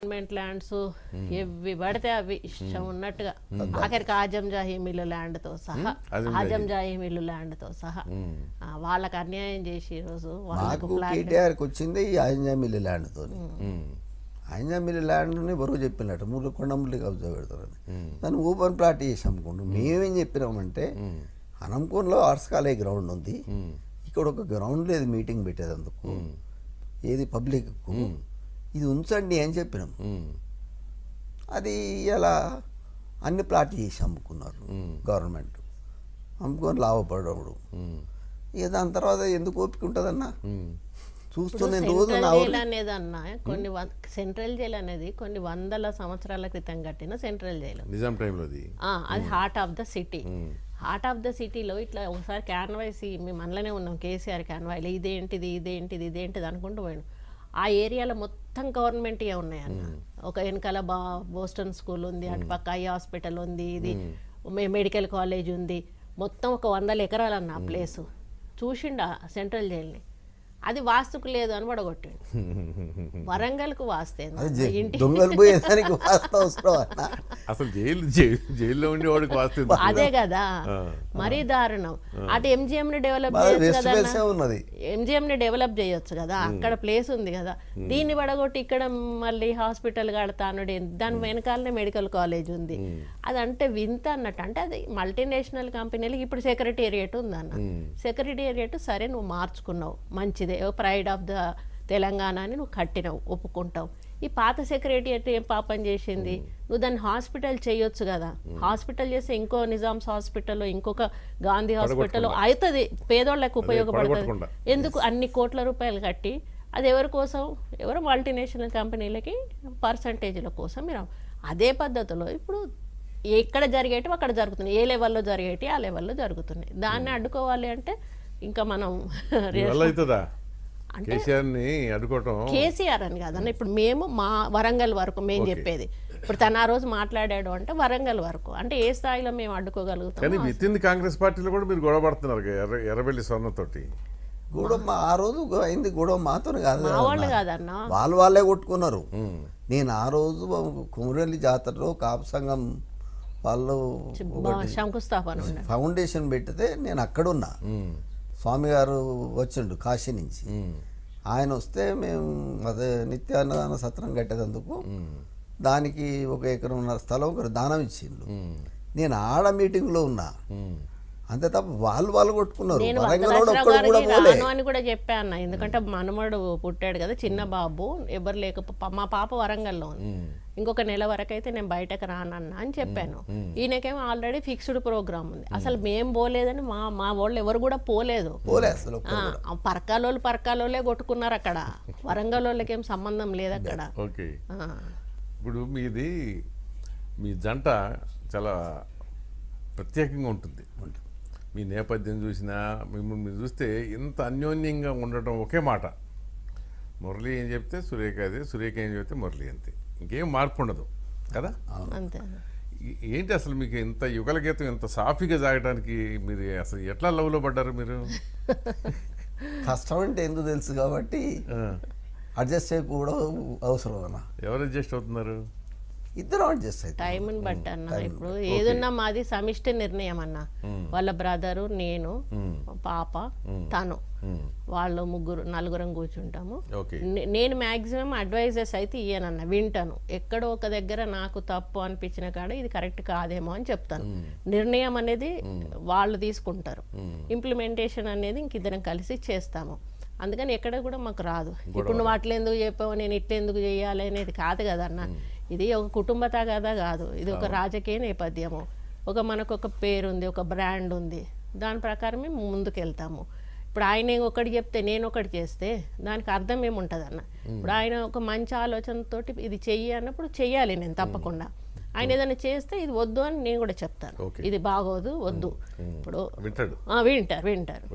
Government lands ఎవి పడితే అవి ఇష్టం ఉన్నట్టుగా ఆఖరికి ఆజంజాహీ మిల్లు ల్యాండ్తో సహా ఆజంజాహీ మిల్లు ల్యాండ్తో సహా వాళ్ళకి అన్యాయం చేసి ఈరోజు మాకు కేటీఆర్కి వచ్చింది ఈ ఆజంజా మిల్లు ల్యాండ్తో. ఆజంజా మిల్లు ల్యాండ్ని బరువు చెప్పినట్టు మూడు కొండములు కబ్జా పెడతారని దాన్ని ఓపెన్ ప్లాట్ చేసి అమ్ముకుంటాం. మేమేం చెప్పినామంటే హనంకోన్లో ఆర్ట్స్ కాలేజ్ గ్రౌండ్ ఉంది, ఇక్కడ ఒక గ్రౌండ్ లేదు మీటింగ్ పెట్టేదందుకు, ఏది పబ్లిక్ ఇది ఉంచండి అని చెప్పినాం. అది ఇలా అన్ని ప్లాట్లు చేసి అమ్ముకున్నారు గవర్నమెంట్, అమ్ముకొని లాభపడప్పుడు. ఇక దాని తర్వాత ఎందుకు ఓపిక ఉంటుందన్నా చూస్తున్న రోజు అనేది అన్న కొన్ని సెంట్రల్ జైల్ అనేది కొన్ని వందల సంవత్సరాల క్రితం కట్టిన సెంట్రల్ జైలు, నిజాం టైంలో అది heart of the city. Heart of the సిటీలో ఇట్లా ఒకసారి క్యాన్వాయ్స్ మేము మనలోనే ఉన్నాం, కేసీఆర్ క్యాన్వాయ్లో ఇదేంటిది ఇదేంటిది ఇదేంటిది అనుకుంటూ పోయాను. ఆ ఏరియాలో మొత్తం గవర్నమెంట్గా ఉన్నాయన్న. ఒక వెనకాల బోస్టన్ స్కూల్ ఉంది, అటుపక్క ఐ హాస్పిటల్ ఉంది, ఇది మెడికల్ కాలేజ్ ఉంది, మొత్తం ఒక 100 ఎకరాలన్న ఆ ప్లేసు. చూసిండా సెంట్రల్ జైల్ని, అది వాస్తుకు లేదు అని పడగొట్టిండు. వరంగల్కు వాస్తే అసలు జైల్లో ఉండేవాడికి వాస్తే అదే కదా మరీ దారుణం. అటు ఎంజిఎం ని డెవలప్ చేయొచ్చు కదా, ఎంజిఎం ని డెవలప్ చేయొచ్చు కదా, అక్కడ ప్లేస్ ఉంది కదా. దీన్ని పడగొట్టి ఇక్కడ మళ్ళీ హాస్పిటల్ కడతాను, దాని వెనకాలనే మెడికల్ కాలేజ్ ఉంది. అదంటే వింత అన్నట్టు. అంటే అది మల్టీనేషనల్ కంపెనీలకు ఇప్పుడు సెక్రటేరియట్ ఉందన్న. సెక్రటేరియట్ సరే నువ్వు మార్చుకున్నావు, మంచిది, ప్రైడ్ ఆఫ్ ద తెలంగాణ అని నువ్వు కట్టినావు, ఒప్పుకుంటావు. ఈ పాత సెక్రటేరియట్ ఏం పాపం చేసింది? నువ్వు దాన్ని హాస్పిటల్ చేయొచ్చు కదా. హాస్పిటల్ చేస్తే ఇంకో నిజామ్స్ హాస్పిటల్, ఇంకొక గాంధీ హాస్పిటల్ అవుతుంది, పేదోళ్ళకి ఉపయోగపడుతుంది. ఎందుకు అన్ని కోట్ల రూపాయలు కట్టి? అది ఎవరి కోసం? ఎవరు మల్టీనేషనల్ కంపెనీలకి పర్సంటేజ్ల కోసం. మీరు అదే పద్ధతిలో ఇప్పుడు ఎక్కడ జరిగేటివి అక్కడ జరుగుతున్నాయి, ఏ లెవెల్లో జరిగేటివి ఆ లెవెల్లో జరుగుతున్నాయి. దాన్ని అడ్డుకోవాలి అంటే ఇంకా మనం అంటే కేసీఆర్ అని కాదన్న. ఇప్పుడు మేము మా వరంగల్ వరకు మేము చెప్పేది, ఇప్పుడు తను ఆ రోజు మాట్లాడాడు అంటే వరంగల్ వరకు, అంటే ఏ స్థాయిలో మేము అడ్డుకోగలుగుతాం. కాంగ్రెస్ పార్టీలో కూడా మీరు గొడవ పడుతున్నారు ఎర్రబెల్లి స్వర్ణతోటి. గొడవ ఆ రోజు అయింది, గొడవ మాతో కాదు, వాళ్ళు కాదన్న, వాళ్ళే కొట్టుకున్నారు. నేను ఆ రోజు కుమరెల్లి జాతరలో కాపు సంఘం వాళ్ళు శంకుస్థాపన ఫౌండేషన్ పెట్టితే నేను అక్కడున్నా. స్వామి గారు వచ్చిండు కాశీ నుంచి, ఆయన వస్తే మేము అదే నిత్యాన్నదాన సత్రం కట్టేందుకు దానికి 1.5 ఎకరం స్థలం ఒకరు దానం ఇచ్చిండు. నేను ఆడ మీటింగ్లో ఉన్నా, అంతే తప్ప వాళ్ళు కొట్టుకున్నారు. అని కూడా చెప్పా అన్న, ఎందుకంటే మనమడు పుట్టాడు కదా చిన్న బాబు, ఎవరు మా పాప వరంగల్లో ఉంది, ఇంకొక నెల వరకు అయితే నేను బయటకు రానన్నా అని చెప్పాను. ఈయనకేమో ఆల్రెడీ ఫిక్స్డ్ ప్రోగ్రామ్ ఉంది. అసలు మేము పోలేదని మా వాళ్ళు ఎవరు కూడా పోలేదు. పరకాలోళ్ళే కొట్టుకున్నారు అక్కడ, వరంగల్ వాళ్ళకి ఏం సంబంధం లేదు అక్కడ. ఇప్పుడు మీ జంట చాలా ప్రత్యేకంగా ఉంటుంది. మీ నేపథ్యం చూసినా మిమ్మల్ని మీరు చూస్తే ఇంత అన్యోన్యంగా ఉండటం ఒకే మాట. మురళి ఏం చెప్తే సురేఖ అదే, సురేఖ ఏం చెప్తే మురళి అంతే, ఇంకేం మార్పు ఉండదు కదా. ఏంటి అసలు మీకు ఇంత యుగల గీతం ఇంత సాఫీగా సాగడానికి మీరు అసలు ఎట్లా లవ్లో పడ్డారు మీరు? కష్టం అంటే ఎందుకు తెలుసు కాబట్టి అడ్జస్ట్ అయిపోవడం అవసరం అన్న. ఎవరు అడ్జస్ట్ అవుతున్నారు? ఇద్దరు అడ్జస్ట్ అవుతారు టైంని బట్టి అన్న. ఇప్పుడు ఏదున్నా మాది సమిష్టి నిర్ణయం అన్న. వాళ్ళ బ్రదరు, నేను, పాప, తను, వాళ్ళు నలుగురం కూర్చుంటాము. నేను మ్యాక్సిమం అడ్వైజెస్ అయితే ఇయ్యనన్న, వింటాను. ఎక్కడో ఒక దగ్గర నాకు తప్పు అనిపించిన కాడ ఇది కరెక్ట్ కాదేమో అని చెప్తాను. నిర్ణయం అనేది వాళ్ళు తీసుకుంటారు, ఇంప్లిమెంటేషన్ అనేది ఇంకిద్దరం కలిసి చేస్తాము. అందుకని ఎక్కడ కూడా మాకు రాదు. ఇప్పుడు నువ్వు అట్లా ఎందుకు చెప్పావు, నేను ఇట్లా ఎందుకు చేయాలి అనేది కాదు కదన్న. ఇది ఒక కుటుంబ తగాదా కాదు, ఇది ఒక రాజకీయ నేపథ్యము. మనకు ఒక పేరుంది, ఒక బ్రాండ్ ఉంది, దాని ప్రకారమే ముందుకెళ్తాము. ఇప్పుడు ఆయన ఒకటి చెప్తే నేను ఒకటి చేస్తే దానికి అర్థం ఏముంటుంది అన్న. ఇప్పుడు ఆయన ఒక మంచి ఆలోచనతోటి ఇది చెయ్యి అన్నప్పుడు చెయ్యాలి నేను తప్పకుండా. ఆయన ఏదైనా చేస్తే ఇది వద్దు అని నేను కూడా చెప్తాను, ఇది బాగోదు వద్దు. ఇప్పుడు వింటారు.